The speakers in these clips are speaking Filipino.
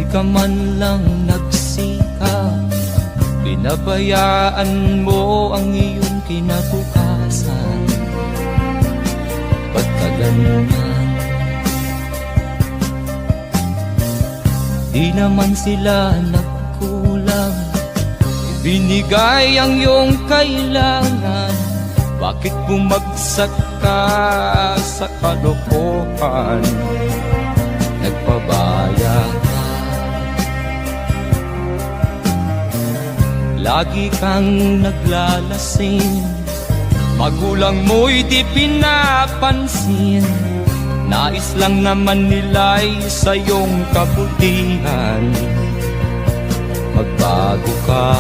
ka man lang nagsikap, pinabayaan mo ang iyong kinabukasan. Ba't ka ganyan? Di naman sila nagkulang, ibinigay ang iyong kailangan. Bakit bumagsak ka sa kalokohan? Nagpabaya ka, lagi kang naglalasing, magulang mo'y di pinapansin. Nais lang naman nila'y sa iyong kabutihan. Magbago ka,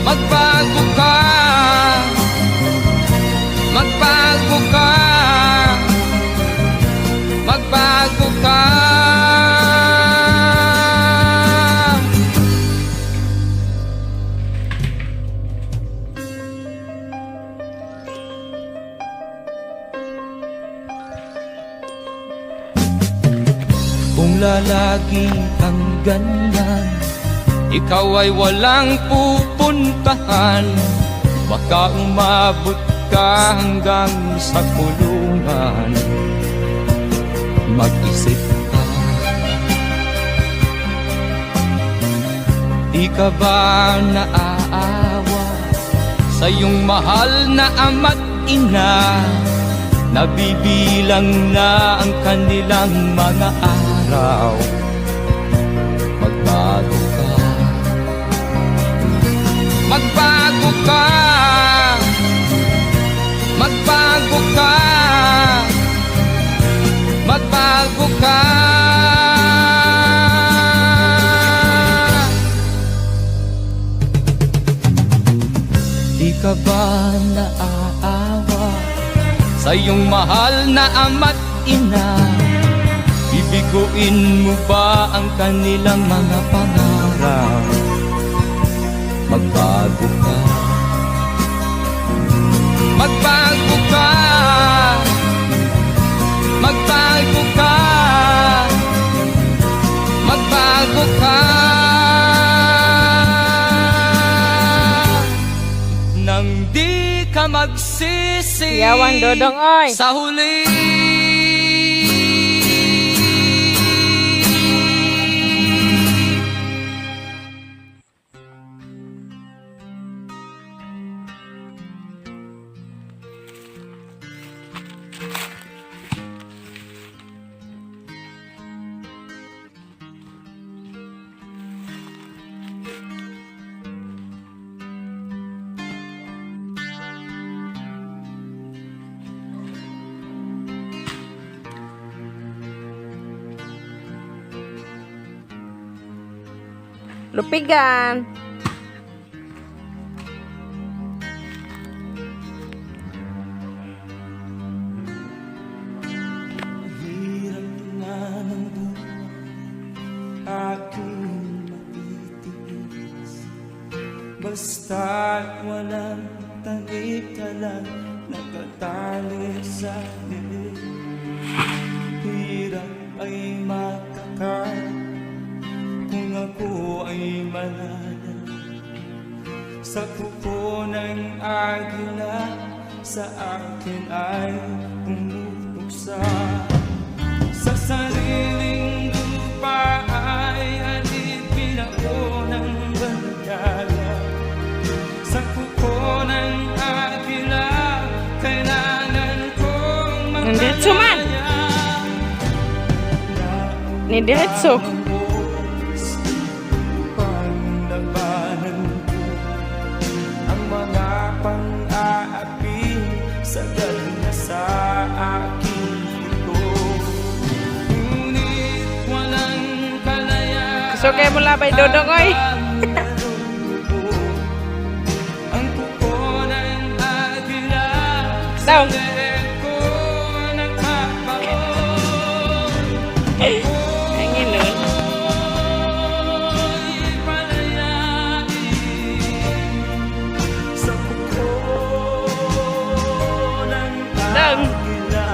magbago ka, magbago ka, magbago ka. Kung lalagi kang ganyan, ikaw ay walang pupuntahan. Baka umabot ka hanggang sa kulungan. Mag-isip ka, di ka ba naaawa sa iyong mahal na ama't ina? Nabibilang na ang kanilang mga araw. Magbago ka, magbago ka, magbago ka, magbago ka. Di ka ba naaawa sa iyong mahal na ama't ina? Bibiguin mo ba ang kanilang mga pangarap? Magbago ka, magbago ka, magbago ka, magbago ka. Nang di ka magsisi Yawan Dodong oy sa huli. Lupigan. Hirap na ng buhay aking matitiis, basta't walang talikala nakatali sa lilig. Hirap ay makakaya kung ako ay malaya sa kuko ng agila, sa akin ay pumupuksa. Sa sariling lupa ay alipin ako ng banggala, sa kuko ng agila kailangan kong Diretso man. Ni diretso. Sagal na sa aking ito, ngunit walang kalaya. So kayo mula bay Dodong oy. Ang kuko ng agila Daw. sa leeg ko nagpapaon. Ang inon. Ako'y palayain sa kuko ng Daw. agila.